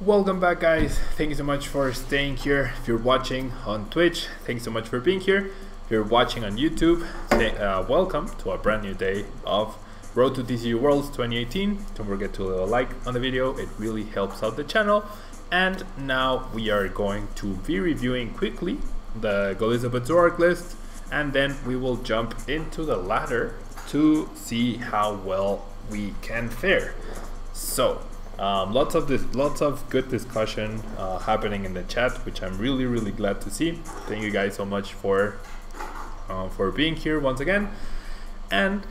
Welcome back, guys. Thank you so much for staying here. If you're watching on Twitch, thank you so much for being here. If you're watching on YouTube, welcome to a brand new day of Road to TCG Worlds 2018. Don't forget to leave a like on the video, it really helps out the channel. And now we are going to be reviewing quickly the Golisopod Zoroark list, and then we will jump into the ladder to see how well we can fare. So lots of good discussion happening in the chat, which I'm really glad to see. Thank you guys so much for being here once again. And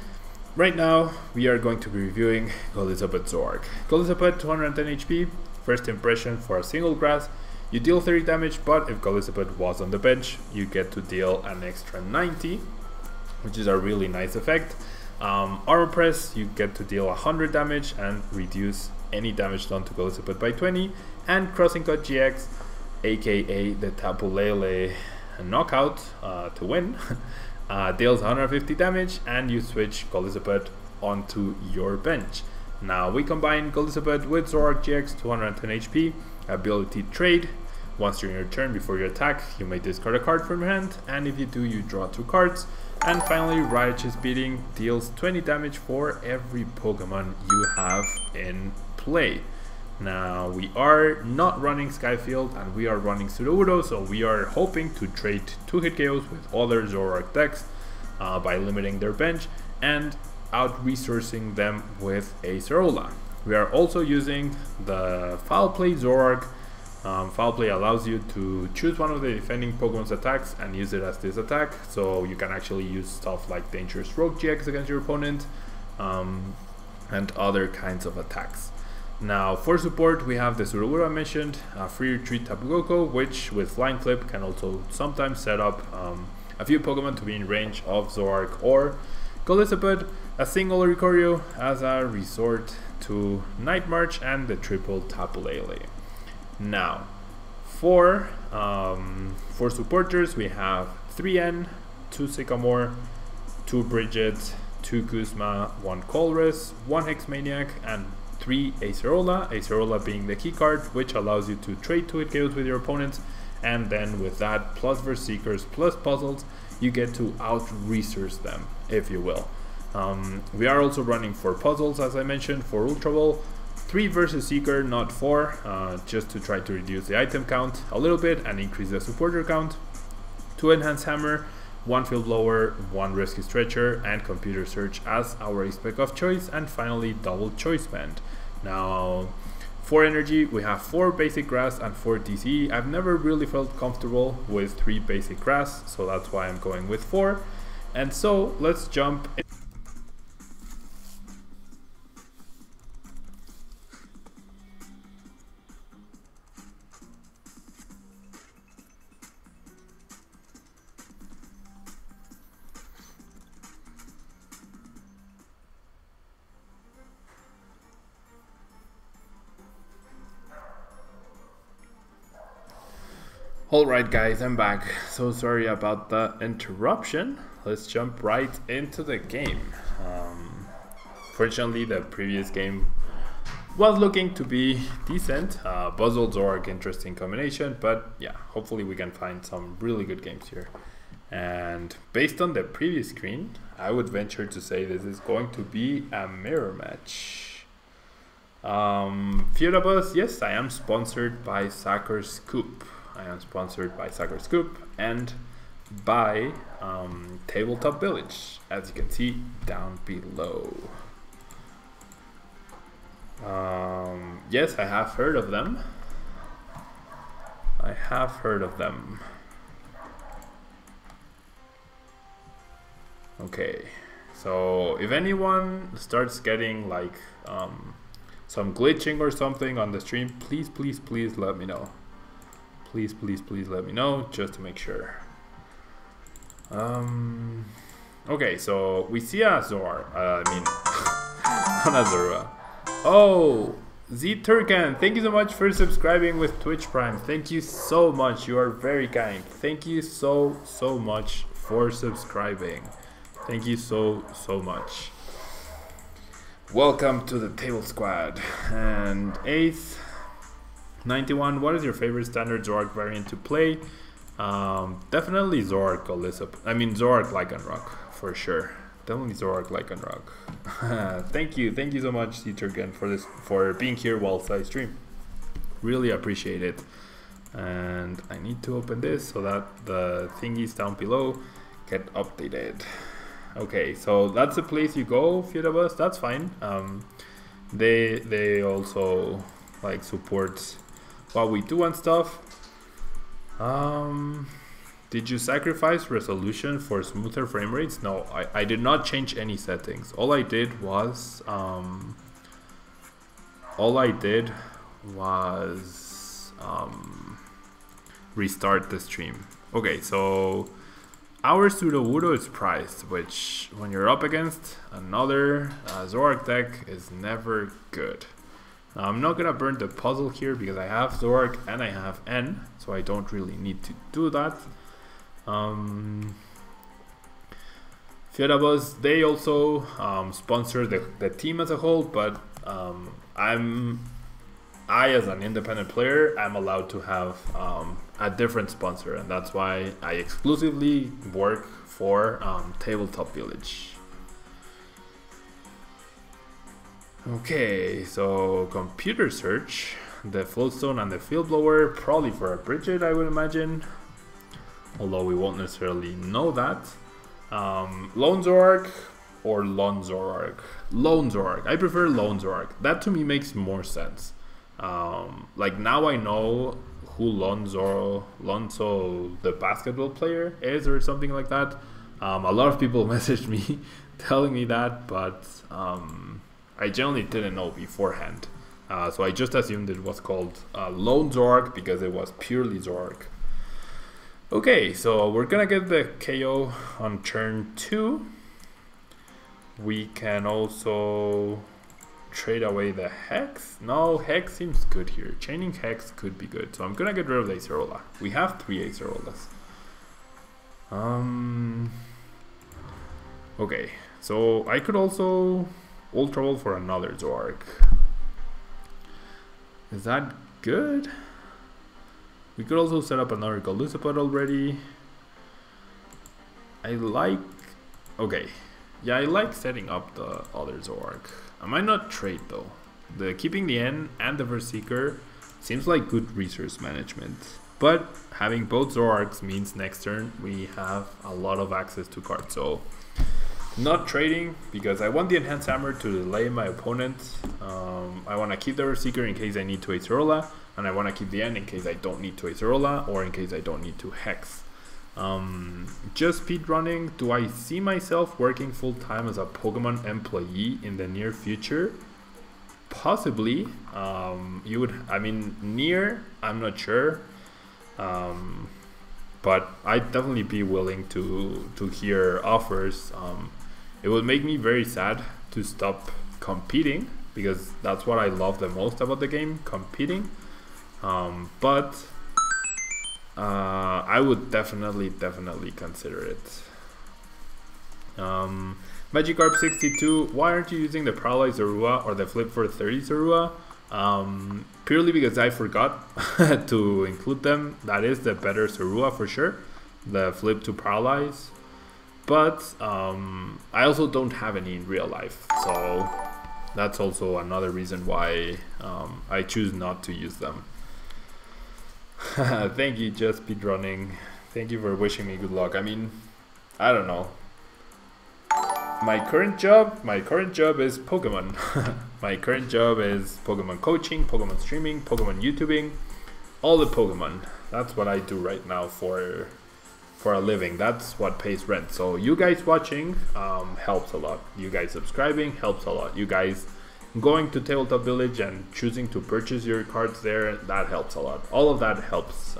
right now we are going to be reviewing Golisopod Zoroark. Golisopod 210 HP, first impression for a single grass. You deal 30 damage, but if Golisopod was on the bench, you get to deal an extra 90, which is a really nice effect. Armor press, you get to deal 100 damage and reduce any damage done to Golisopod by 20. And Crossing Cut GX, aka the Tablemon knockout to win, deals 150 damage, and you switch Golisopod onto your bench. Now we combine Golisopod with Zoroark GX 210 HP, ability trade. Once during your turn before you attack, you may discard a card from your hand, and if you do, you draw 2 cards. And finally, Righteous Beating deals 20 damage for every Pokemon you have in play. Now we are not running Skyfield and we are running Sudowoodo, so we are hoping to trade 2-hit KOs with other Zoroark decks by limiting their bench and out-resourcing them with a Zoroark. We are also using the Foul Play Zoroark. Foul Play allows you to choose one of the defending Pokemon's attacks and use it as this attack, so you can actually use stuff like Dangerous Rogue GX against your opponent and other kinds of attacks. Now for support, we have the Sudowoodo I mentioned, Free Retreat Tapu Koko, which with Flying Flip can also sometimes set up a few Pokemon to be in range of Zoroark or Golisopod, a single Oricorio as a resort to Night March, and the triple Tapu Lele. Now, for supporters, we have 3N, 2 Sycamore, 2 Bridget, 2 Guzma, 1 Colress, 1 Hexmaniac, and 3 Acerola. Acerola being the key card, which allows you to trade 2-hit KOs with your opponents, and then with that, plus Verse Seekers, plus Puzzles, you get to out-resource them, if you will. We are also running 4 Puzzles, as I mentioned, for Ultra Ball. 3 versus Seeker, not 4, just to try to reduce the item count a little bit and increase the supporter count. 2 Enhanced Hammer, 1 Field Blower, 1 Rescue Stretcher, and Computer Search as our spec of choice, and finally double Choice Band. Now, for energy, we have 4 basic grass and 4 DCE. I've never really felt comfortable with 3 basic grass, so that's why I'm going with 4. And so, let's jump in. Alright guys, I'm back. So sorry about the interruption. Let's jump right into the game. Fortunately, the previous game was looking to be decent. Puzzle Zoroark, interesting combination, but yeah, hopefully we can find some really good games here. And based on the previous screen, I would venture to say this is going to be a mirror match. Feudabus, yes, I am sponsored by Sacker Scoop. I am sponsored by Sacker Scoop and by Tabletop Village, as you can see down below. Yes, I have heard of them. I have heard of them. Okay, so if anyone starts getting like some glitching or something on the stream, please let me know. Please let me know, just to make sure. Okay, so we see a Zoroark, not a Zoroark. Oh, Z Turkan, thank you so much for subscribing with Twitch Prime. Thank you so much, you are very kind. Thank you so much for subscribing. Thank you so much. Welcome to the Table Squad. And Ace, 91. What is your favorite standard Zoroark variant to play? Definitely Zoroark Golisopod. I mean Zoroark Lycanroc for sure. Definitely Zoroark Lycanroc. Thank you so much, Citurgen, for being here whilst I stream. Really appreciate it. And I need to open this so that the thingies down below get updated. Okay, so that's the place you go, Fiorabus. That's fine. They also like support what we do and stuff. Did you sacrifice resolution for smoother frame rates? No, I did not change any settings. All I did was restart the stream. Okay, so our Sudowoodo is priced, which when you're up against another Zoroark deck is never good. I'm not gonna burn the puzzle here because I have Zoroark and I have N, so I don't really need to do that. Fiorabus, they also sponsor the team as a whole, but I as an independent player, I'm allowed to have a different sponsor, and that's why I exclusively work for Tabletop Village. Okay, so computer search, the Floatstone and the Field Blower, probably for a Bridget, I would imagine, although we won't necessarily know that. Lone Zoroark or Lone Zoroark? Lone Zoroark. I prefer Lone Zoroark. That to me makes more sense. Like now I know who Lonzo the basketball player is or something like that. A lot of people messaged me telling me that, but I generally didn't know beforehand. So I just assumed it was called Lone Zoroark because it was purely Zoroark. Okay, so we're gonna get the KO on turn 2. We can also trade away the Hex. No, Hex seems good here. Chaining Hex could be good. So I'm gonna get rid of the Acerola. We have 3 Acerolas. Okay, so I could also Ultra Ball for another Zoroark. Is that good? We could also set up another Golisopod already. Okay. Yeah, I like setting up the other Zoroark. I might not trade though. Keeping the N and the Berserker seems like good resource management. But having both Zoroarks means next turn we have a lot of access to cards. So not trading because I want the Enhanced Hammer to delay my opponent. I want to keep the Berserker in case I need to Acerola, and I want to keep the N in case I don't need to Acerola or in case I don't need to Hex. Just speedrunning. Do I see myself working full-time as a Pokemon employee in the near future? Possibly. Near, I'm not sure. But I'd definitely be willing to hear offers. It would make me very sad to stop competing because that's what I love the most about the game, competing. But I would definitely consider it. Magikarp 62, why aren't you using the Paralyzed Zorua or the Flip for 30 Zorua? Purely because I forgot to include them. That is the better Zorua for sure, the Flip to Paralyze. But I also don't have any in real life, so that's also another reason why I choose not to use them. Thank you, just speedrunning. Thank you for wishing me good luck. I mean, I don't know. My current job is Pokemon. My current job is Pokemon coaching, Pokemon streaming, Pokemon YouTubing, all the Pokemon. That's what I do right now for a living. That's what pays rent. So you guys watching helps a lot. You guys subscribing helps a lot. You guys going to Tabletop Village and choosing to purchase your cards there, that helps a lot. All of that helps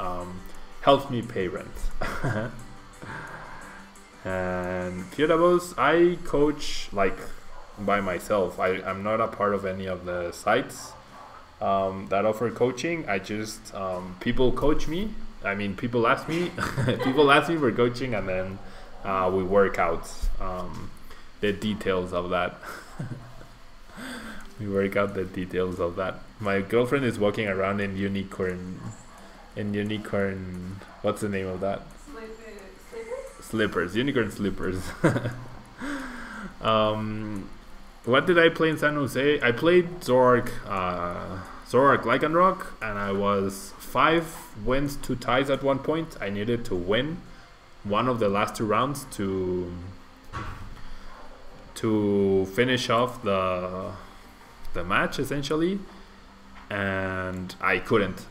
me pay rent. And Fiorabus, I coach like by myself. I'm not a part of any of the sites that offer coaching. I just people coach me. I mean, people ask me people ask me for coaching, and then we work out the details of that. We work out the details of that. My girlfriend is walking around in unicorn. What's the name of that? Slippers. Unicorn slippers. What did I play in San Jose? I played Zoroark Lycanroc, and I was 5 wins, 2 ties at one point. I needed to win one of the last 2 rounds to finish off the match essentially, and I couldn't.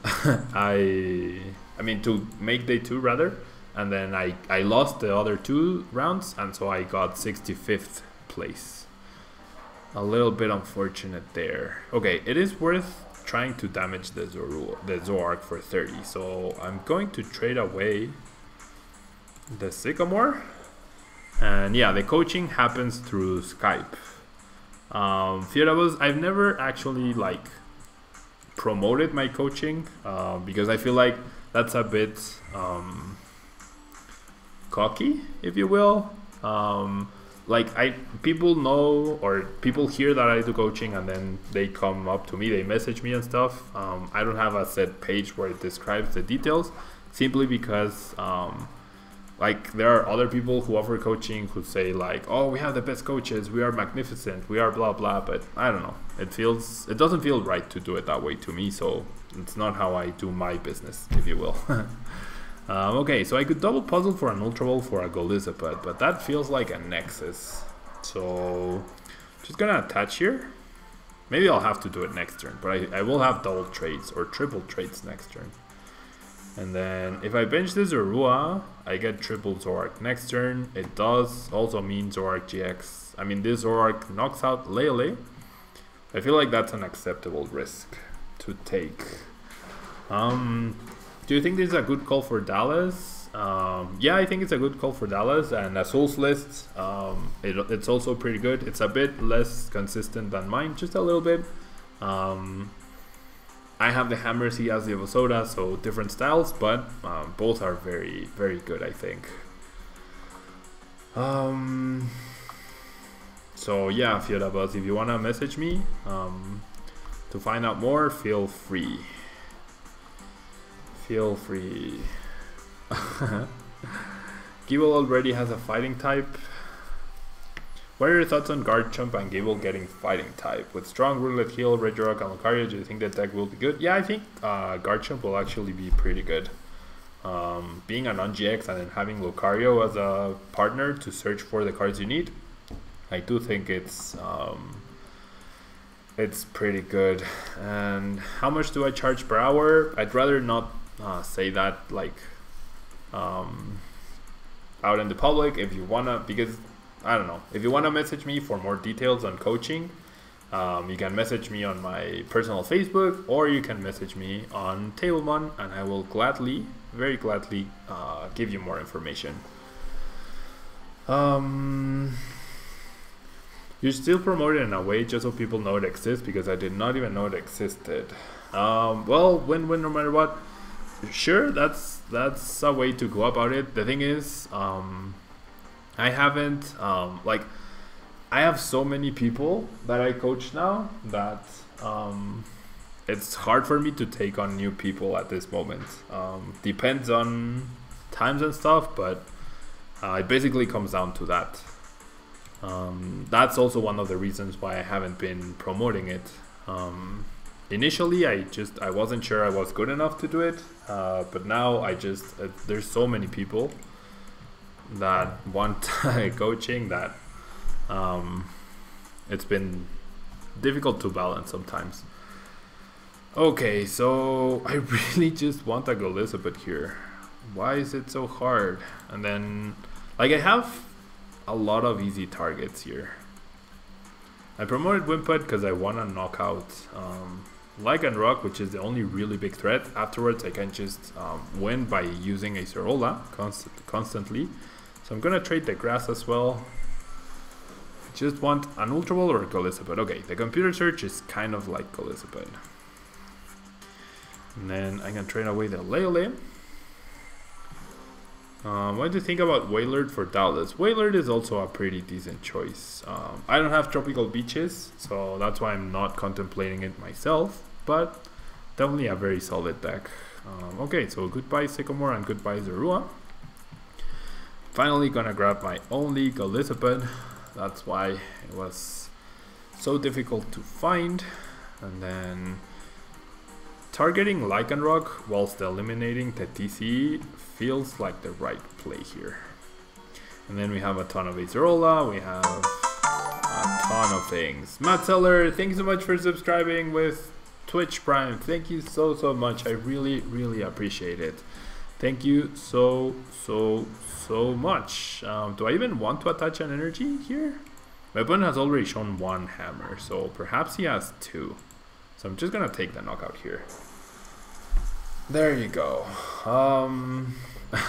I mean to make day 2 rather, and then I lost the other 2 rounds, and so I got 65th place. A little bit unfortunate there. Okay, it is worth trying to damage the Zoroark for 30, so I'm going to trade away the Sycamore. And yeah, the coaching happens through Skype. I've never actually like promoted my coaching because I feel like that's a bit cocky, if you will. People know, or people hear that I do coaching, and then they come up to me, they message me and stuff. I don't have a set page where it describes the details, simply because like there are other people who offer coaching who say like, oh, we have the best coaches, we are magnificent, we are blah blah, but I don't know, it doesn't feel right to do it that way to me, so it's not how I do my business, if you will. Okay, so I could double puzzle for an Ultra Ball for a Golisopod, but that feels like a Nexus, so just gonna attach here. Maybe I'll have to do it next turn, but I will have double trades or triple trades next turn. And then if I bench this Zorua, I get triple Zoroark next turn. It does also mean Zoroark GX. I mean, this Zoroark knocks out Lele. I feel like that's an acceptable risk to take. Do you think this is a good call for Dallas? Yeah, I think it's a good call for Dallas, and a Souls list, it's also pretty good. It's a bit less consistent than mine, just a little bit. I have the Hammers, he has the Evosoda, so different styles, but both are very, very good, I think. So yeah, Fiorabuzz, if you want to message me to find out more, feel free. Feel free. Gible already has a fighting type. What are your thoughts on Garchomp and Gible getting fighting type? With strong Roulette Heal, Regirock, and Lucario, do you think that deck will be good? Yeah, I think Garchomp will actually be pretty good. Being a non-GX and then having Lucario as a partner to search for the cards you need, I do think it's pretty good. And how much do I charge per hour? I'd rather not say that like out in the public. If you wanna, because I don't know, if you wanna message me for more details on coaching, you can message me on my personal Facebook, or you can message me on Tablemon, and I will gladly, very gladly, give you more information. You still promote it in a way just so people know it exists, because I did not even know it existed. Well, win-win no matter what. Sure, that's a way to go about it. The thing is, I haven't like, I have so many people that I coach now that it's hard for me to take on new people at this moment. Depends on times and stuff, but it basically comes down to that. That's also one of the reasons why I haven't been promoting it. Initially, I wasn't sure I was good enough to do it, but now there's so many people that want coaching that it's been difficult to balance sometimes. Okay, so I really just want a Golisopod here. Why is it so hard? And then, like, I have a lot of easy targets here. I promoted Wimpod because I want to knock out Lycanroc, which is the only really big threat. Afterwards, I can just win by using a Sorola constantly. So I'm gonna trade the grass as well. I just want an Ultra Ball or a Golisopod. Okay, the computer search is kind of like Golisopod. And then I can trade away the Lele. What do you think about Wailord for Dallas? Wailord is also a pretty decent choice. I don't have tropical beaches, so that's why I'm not contemplating it myself, but definitely a very solid deck. Okay, so goodbye Sycamore and goodbye Zorua. Finally gonna grab my only Golisopod. That's why it was so difficult to find. And then targeting Lycanroc whilst eliminating the TCG feels like the right play here. And then we have a ton of Acerola, we have a ton of things. Matt Seller, thanks so much for subscribing with Twitch Prime. Thank you so much. I really appreciate it. Thank you so much. Do I even want to attach an energy here? My opponent has already shown one hammer, so perhaps he has two. So I'm just gonna take the knockout here. There you go.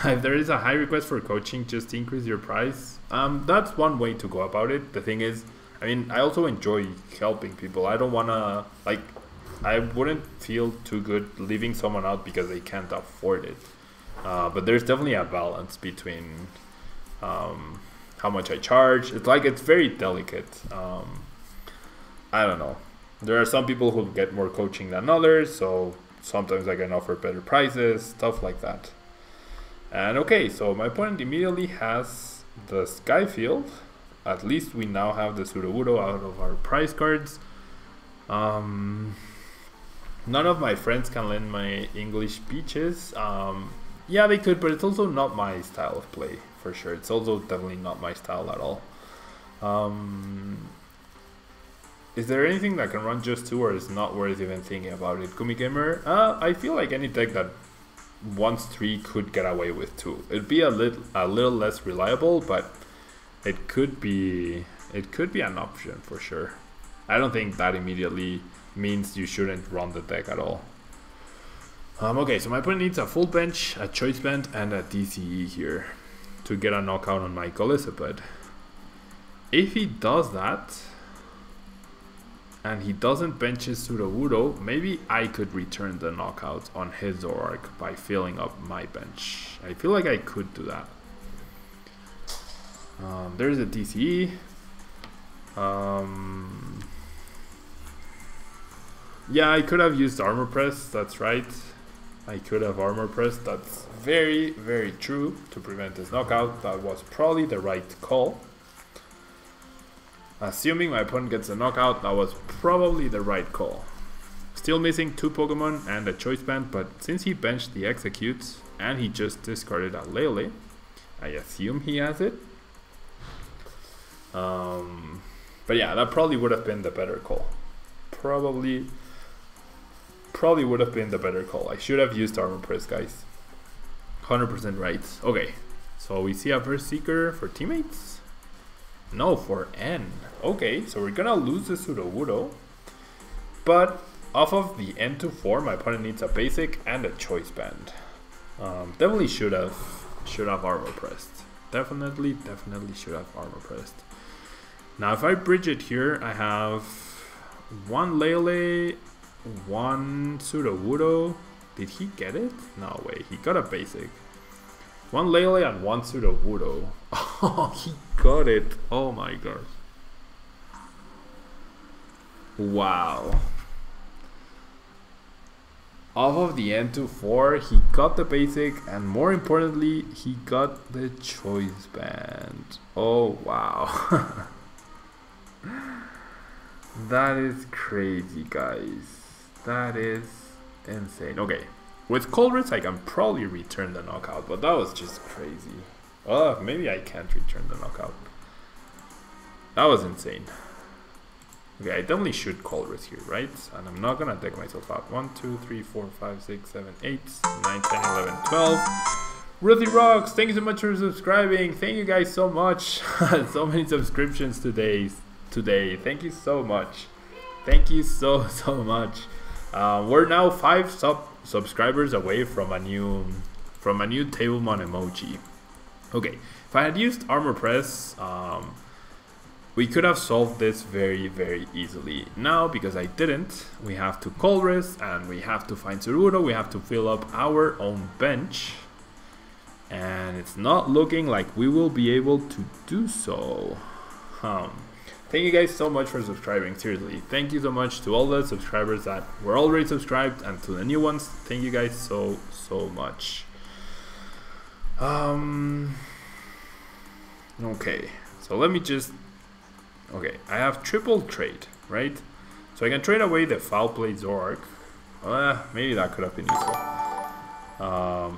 If there is a high request for coaching, just increase your price. That's one way to go about it. The thing is, I mean, I also enjoy helping people. I don't wanna, like, I wouldn't feel too good leaving someone out because they can't afford it. But there's definitely a balance between how much I charge. It's like, it's very delicate. I don't know. There are some people who get more coaching than others, so sometimes I can offer better prices, stuff like that. And okay, so my opponent immediately has the Skyfield. At least we now have the Sudowoodo out of our prize cards. None of my friends can lend my English speeches. Yeah, they could, but it's also not my style of play, for sure. It's also definitely not my style at all. Is there anything that can run just two, or is not worth even thinking about it? Kumi Gamer, I feel like any deck that wants three could get away with two. It'd be a little less reliable, but it could be an option for sure. I don't think that immediately means you shouldn't run the deck at all. Okay, so my opponent needs a full bench, a choice band, and a DCE here to get a knockout on my Golisopod. If he does that, and he doesn't bench his Sudowoodo, maybe I could return the knockout on his Zoroark by filling up my bench. I feel like I could do that. There's a DCE. Yeah, I could have used Armor Press, that's right. I could have Armor Press, that's very true, to prevent this knockout. That was probably the right call. Assuming my opponent gets a knockout, that was probably the right call. Still missing two Pokemon and a choice band, but since he benched the Executes and he just discarded a Lele, I assume he has it. But yeah, that probably would have been the better call. Probably would have been the better call. I should have used Armor Press, guys. 100% right. Okay, so we see a Verse Seeker for teammates. No, for N. Okay, so we're gonna lose the Sudowoodo. But off of the N to 4, my opponent needs a basic and a choice band. Definitely should have Armor Pressed. Definitely should have Armor Pressed. Now if I bridge it here, I have one Lele, one Sudowoodo. Did he get it? No way, he got a basic. One Lele and one Sudowoodo. Oh, he got it. Oh my gosh. Wow. Off of the N to 4, he got the basic, and more importantly, he got the choice band. Oh wow. That is crazy, guys. That is insane. Okay. With Colress, I can probably return the knockout, but that was just crazy. Maybe I can't return the knockout. That was insane. Okay, I definitely should Colress here, right? And I'm not gonna deck myself out. 1, 2, 3, 4, 5, 6, 7, 8, 9, 10, 11, 12. Ruthie Rocks, thank you so much for subscribing. Thank you guys so much. So many subscriptions today. Thank you so much. Thank you so much. We're now 5 subscribers away from a new Tablemon emoji. Okay, if I had used Armor Press, we could have solved this very easily. Now, because I didn't, we have to Colress and we have to find Sudowoodo. We have to fill up our own bench, and it's not looking like we will be able to do so. Thank you guys so much for subscribing, seriously. Thank you so much to all the subscribers that were already subscribed, and to the new ones, thank you guys so much. Okay, so let me just... Okay, I have triple trade, right? So I can trade away the foul play Zoroark. Maybe that could have been useful.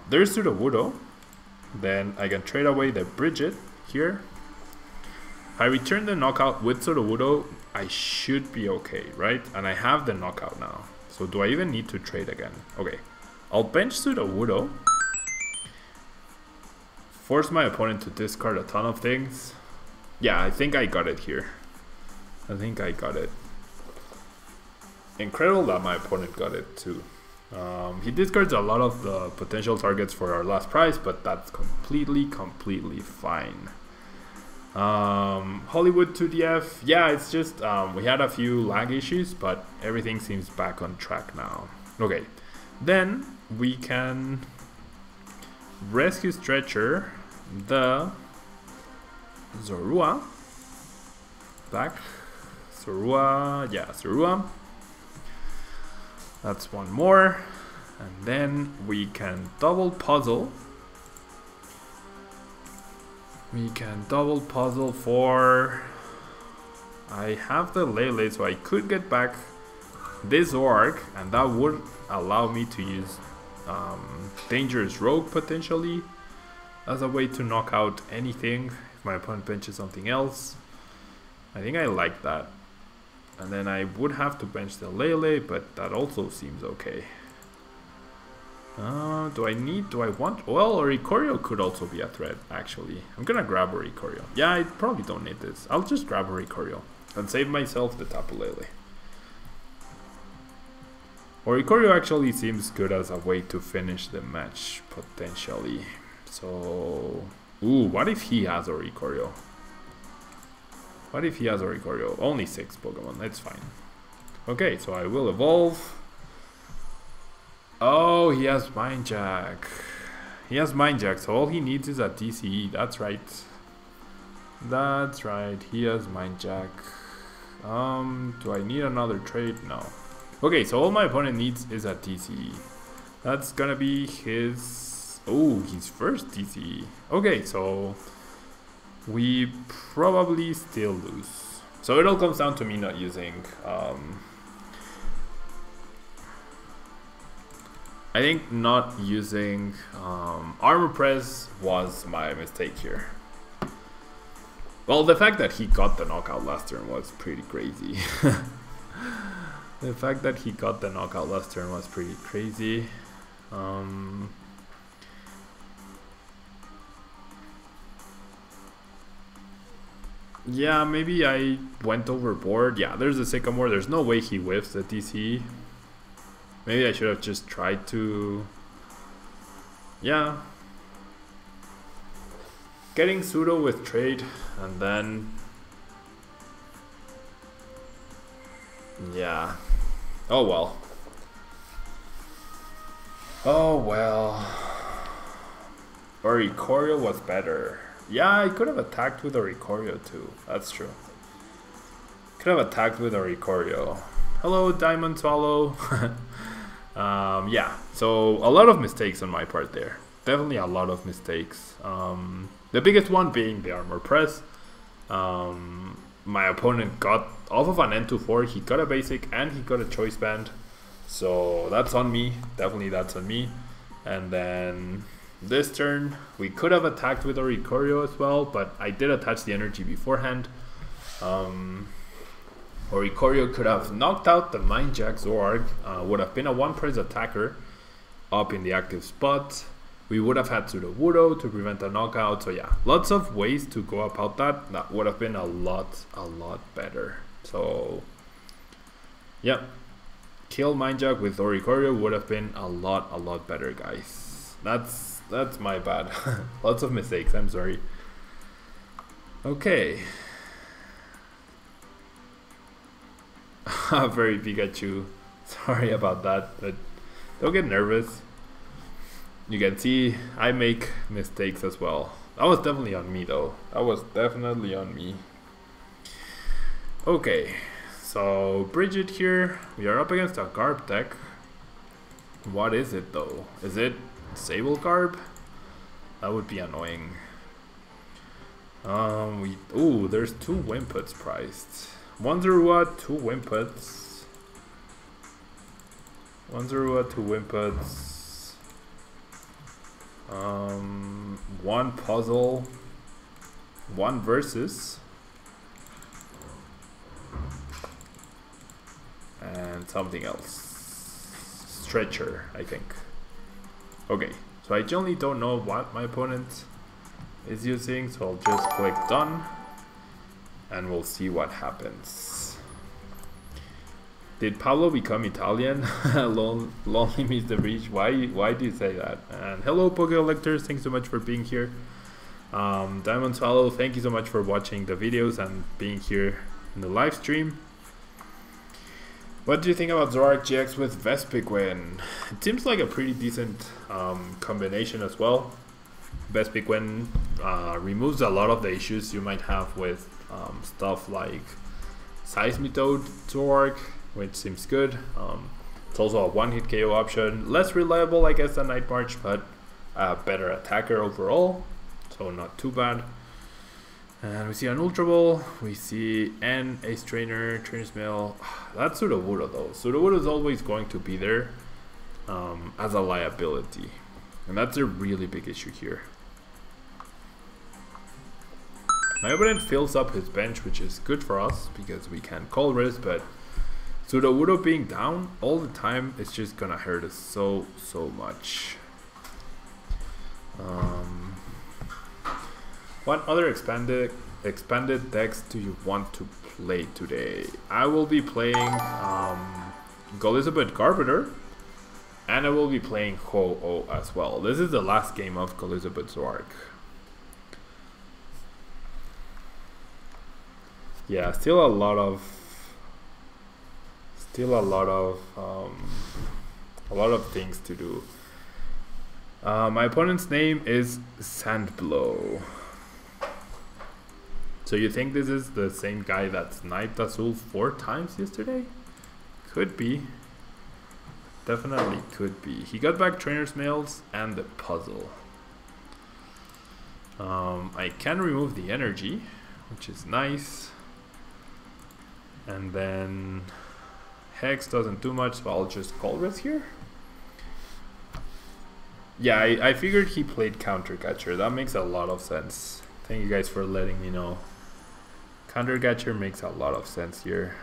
There's Sudowoodo. Then I can trade away the Bridget here. If I return the knockout with Sudowoodo, I should be okay, right? And I have the knockout now. So do I even need to trade again? Okay, I'll bench Sudowoodo. Force my opponent to discard a ton of things. Yeah, I think I got it here. I think I got it. Incredible that my opponent got it too. He discards a lot of the potential targets for our last prize, but that's completely fine. Hollywood 2DF, yeah, it's just we had a few lag issues, but everything seems back on track now. Okay, then we can rescue Stretcher, the Zorua, back, Zorua, yeah, Zorua. That's one more, and then we can double puzzle. We can double puzzle for... I have the Lele, so I could get back this Zoroark, and that would allow me to use Dangerous Rogue potentially as a way to knock out anything if my opponent benches something else. I think I like that. And then I would have to bench the Lele, but that also seems okay. Do I want... Well, Oricorio could also be a threat, actually. I'm gonna grab Oricorio. Yeah, I probably don't need this. I'll just grab Oricorio and save myself the Tapu Lele. Oricorio actually seems good as a way to finish the match, potentially. So... Ooh, what if he has Oricorio? What if he has Oricorio? Only 6 Pokemon, that's fine. Okay, so I will evolve. Oh, he has Mind Jack. He has Mind Jack, so all he needs is a TCE. That's right. That's right, he has Mind Jack. Do I need another trade? No. Okay, so all my opponent needs is a TCE. That's gonna be his... Oh, his first TCE. Okay, so... we probably still lose. So it all comes down to me not using... I think not using Armor Press was my mistake here. Well, the fact that he got the knockout last turn was pretty crazy. The fact that he got the knockout last turn was pretty crazy. Yeah, maybe I went overboard. Yeah, there's a Sycamore. There's no way he whiffs the DC. Maybe I should have just tried to... Yeah. Getting Pseudo with trade, and then... Yeah. Oh well. Oh well. Oricorio was better. Yeah, I could have attacked with Oricorio too. That's true. Could have attacked with Oricorio. Hello, Diamond Swallow. Yeah, so a lot of mistakes on my part there. Definitely a lot of mistakes. The biggest one being the Armor Press. My opponent got off of an N24, he got a basic and he got a choice band. So that's on me, definitely that's on me. And then this turn, we could have attacked with Oricorio as well, but I did attach the energy beforehand. Oricorio could have knocked out the Mind Jack Zoroark, would have been a one-price attacker up in the active spot. We would have had Sudowoodo to prevent a knockout. So yeah, lots of ways to go about that. That would have been a lot better. So yeah, kill Mind Jack with Oricorio would have been a lot better, guys. That's my bad. Lots of mistakes, I'm sorry. Okay. Very Pikachu. Sorry about that, but don't get nervous. You can see I make mistakes as well. That was definitely on me though. That was definitely on me. Okay, so Bridget here. We are up against a Garb deck. What is it though? Is it Sable Garb? That would be annoying. Ooh, there's 2 Wimpets priced. 1 Zoroark, 2 Wimpets. 1 Zoroark, 2 Wimpets. 1 puzzle, 1 versus, and something else. Stretcher, I think. Okay, so I generally don't know what my opponent is using, so I'll just click done and we'll see what happens. Did Pablo become Italian? Lonely meets the beach. Why do you say that? And hello Poke Collectors, thanks so much for being here. Diamond Swallow, thank you so much for watching the videos and being here in the live stream. What do you think about Zoroark GX with Vespiquen? It seems like a pretty decent combination as well. Vespiquen removes a lot of the issues you might have with stuff like Seismitoad Zoroark, which seems good. It's also a 1-hit KO option. Less reliable, I guess, than Night March, but a better attacker overall, so not too bad. And we see an Ultra Ball, we see an Ace Trainer, Trainer's Mail. That's Sudowoodo though. Sudowoodo is always going to be there as a liability. And that's a really big issue here. My opponent fills up his bench, which is good for us because we can call risk, but Sudowoodo being down all the time is just gonna hurt us so much. What other expanded decks do you want to play today? I will be playing Golisopod Carpenter, and I will be playing Ho-Oh as well. This is the last game of Golisopod Zoroark. Yeah, still a lot of things to do. My opponent's name is Sandblow. So you think this is the same guy that sniped Azul 4 times yesterday? Could be. Definitely could be. He got back Trainer's Mails and the puzzle. I can remove the energy, which is nice. And then Hex doesn't do much, so I'll just call risk here. Yeah, I figured he played Counter Catcher. That makes a lot of sense. Thank you guys for letting me know. Counter Catcher makes a lot of sense here.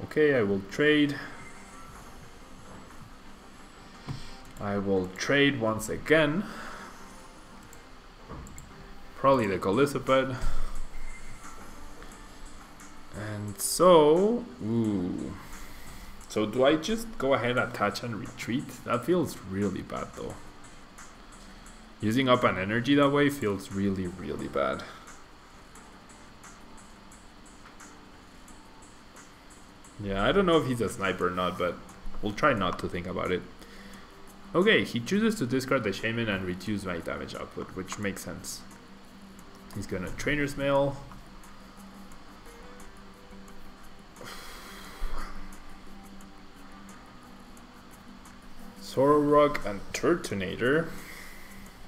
Okay, I will trade. I will trade once again. Probably the Golisopod. And so, ooh. So do I just go ahead, attach and retreat? That feels really bad though. Using up an energy that way feels really bad. Yeah, I don't know if he's a sniper or not, but we'll try not to think about it. Okay, he chooses to discard the Shaman and reduce my damage output, which makes sense. He's gonna Trainer's Mail. Zoroark and Turtonator.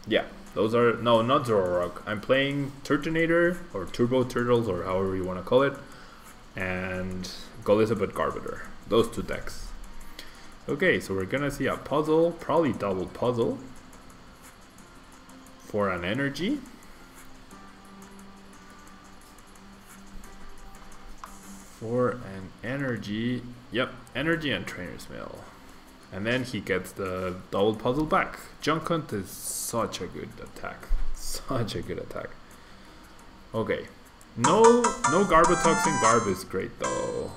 Yeah, those are, no, not Zoroark. I'm playing Turtonator or Turbo Turtles or however you want to call it, and Golisopod Carpenter. Those 2 decks. Okay, so we're gonna see a puzzle, probably double puzzle for an energy. For an energy, yep, energy and Trainer's Mail. And then he gets the double puzzle back. Junk Hunt is such a good attack. Such a good attack. Okay. No Garbotoxin Garb is great though.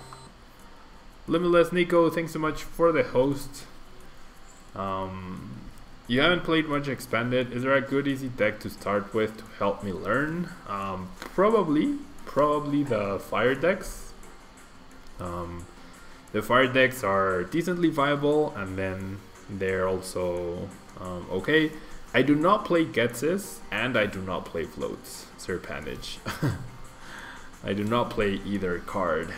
Limitless Nico, thanks so much for the host. You haven't played much Expanded. Is there a good easy deck to start with to help me learn? Probably the fire decks. The fire decks are decently viable, and then they're also okay. I do not play Getses and I do not play Floats, Serpentage. I do not play either card.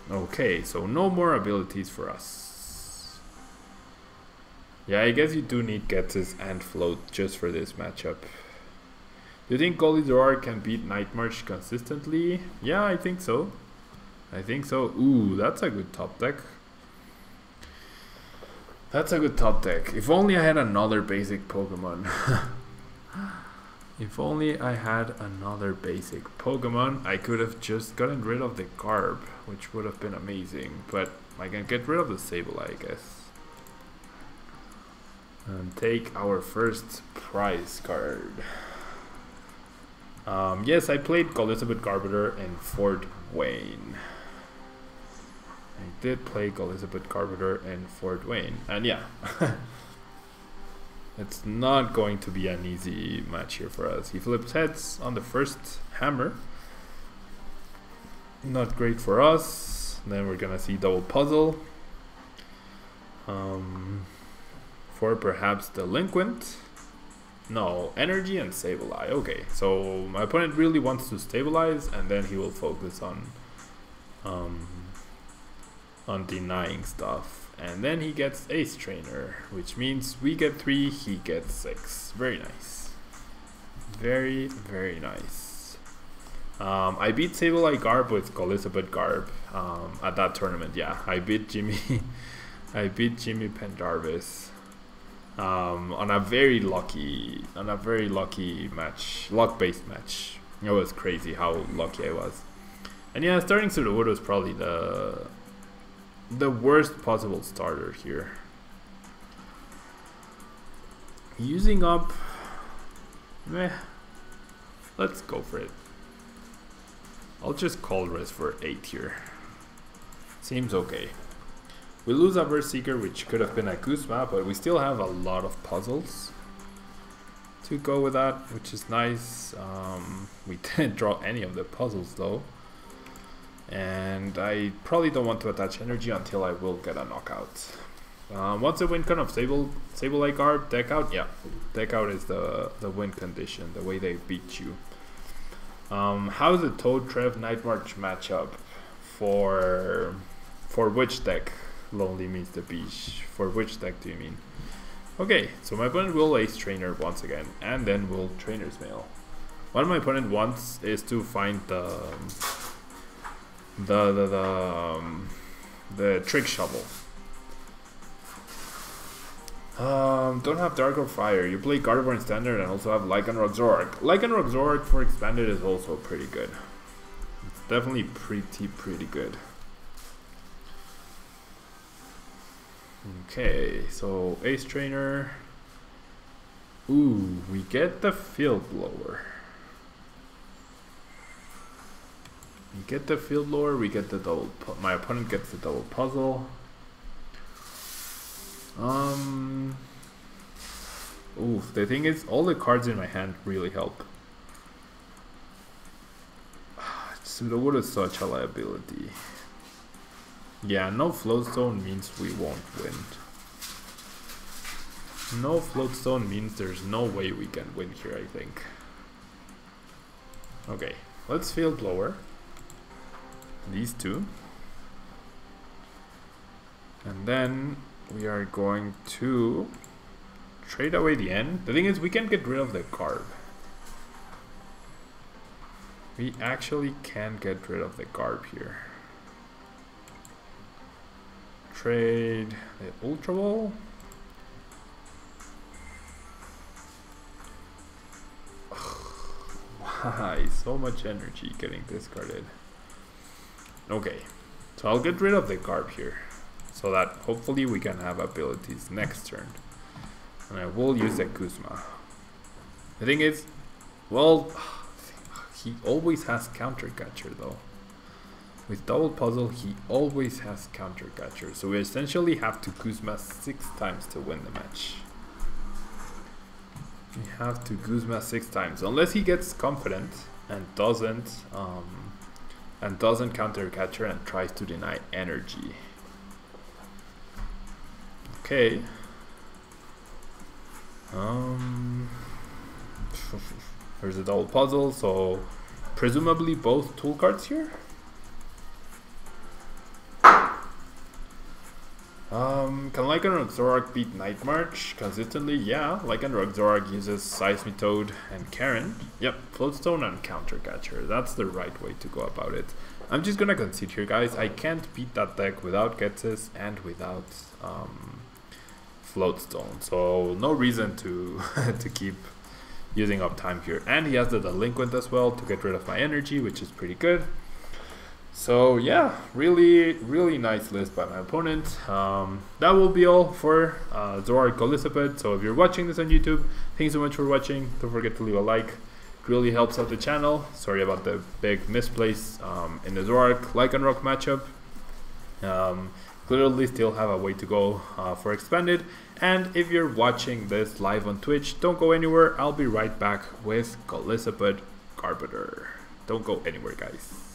Okay, so no more abilities for us. Yeah, I guess you do need Getses and Float just for this matchup. Do you think Golisopod can beat Night March consistently? Yeah, I think so. I think so. Ooh, that's a good top deck. That's a good top deck. If only I had another basic Pokemon. If only I had another basic Pokemon, I could have just gotten rid of the Garb, which would have been amazing. But I can get rid of the Sableye, I guess. And take our first prize card. Yes, I played Golisopod Garbiter in Fort Wayne. I did play Golisopod Garbiter in Fort Wayne. And yeah. It's not going to be an easy match here for us. He flips heads on the first hammer. Not great for us. Then we're gonna see double puzzle. For perhaps delinquent. No, energy and Sableye. Okay, so my opponent really wants to stabilize, and then he will focus on denying stuff. And then he gets Ace Trainer, which means we get 3, he gets 6. Very nice. Very, very nice. I beat Sableye Garb with Golisopod Garb at that tournament. Yeah, I beat Jimmy. I beat Jimmy Pendarvis on a very lucky match, luck-based match. It was crazy how lucky I was. And yeah, starting Sudowoodo was probably the worst possible starter here. Using up, meh. Let's go for it. I'll just call Res for 8 here. Seems okay. We lose our Seeker, which could have been a Guzma, but we still have a lot of puzzles to go with that, which is nice. We didn't draw any of the puzzles though. And I probably don't want to attach energy until I will get a knockout. What's the win con of Sableye Garb? Deck out? Yeah, deck out is the win condition, the way they beat you. How's the Toad Trev Night March matchup for which deck? Lonely means the beach. For which deck do you mean? Okay, so my opponent will Ace Trainer once again, and then will Trainer's Mail. What my opponent wants is to find the Trick Shovel. Don't have Dark or Fire. You play Gardevoir in Standard and also have Lycanroc Zoroark. Lycanroc Zoroark for Expanded is also pretty good. It's definitely pretty good. Okay, so Ace Trainer. Ooh, we get the Field Blower. We get the Field Blower, we get the double. My opponent gets the double puzzle. Ooh, the thing is, all the cards in my hand really help. Sudowoodo is such a liability. Yeah, no Float Stone means we won't win. No Float Stone means there's no way we can win here, I think. Okay, let's Field Blower. These two. And then we are going to trade away the end. The thing is, we can get rid of the Garb. We actually can get rid of the Garb here. Trade the Ultra Ball. Why so much energy getting discarded? Okay, so I'll get rid of the Garb here, so that hopefully we can have abilities next turn. And I will use the Guzma. The thing is, well, he always has Counter Catcher though. With Double Puzzle, he always has Counter Catcher, so we essentially have to Guzma 6 times to win the match. We have to Guzma 6 times, unless he gets confident and doesn't Counter Catcher and tries to deny energy. Okay. There's a double puzzle, so presumably both tool cards here. Can Lycanroc Zoroark beat Night March consistently? Yeah, Lycanroc Zoroark uses Seismitoad and Karen. Yep, Floatstone and Counter Catcher. That's the right way to go about it. I'm just gonna concede here, guys. I can't beat that deck without Getsis and without Floatstone. So no reason to to keep using up time here. And he has the Delinquent as well to get rid of my energy, which is pretty good. So yeah, really nice list by my opponent. That will be all for Zoroark Golisopod. So if you're watching this on YouTube, thanks so much for watching. Don't forget to leave a like. It really helps out the channel. Sorry about the big misplace in the Zoroark Lycanroc matchup. Clearly still have a way to go for expanded. And if you're watching this live on Twitch, don't go anywhere. I'll be right back with Golisopod Carpenter. Don't go anywhere, guys.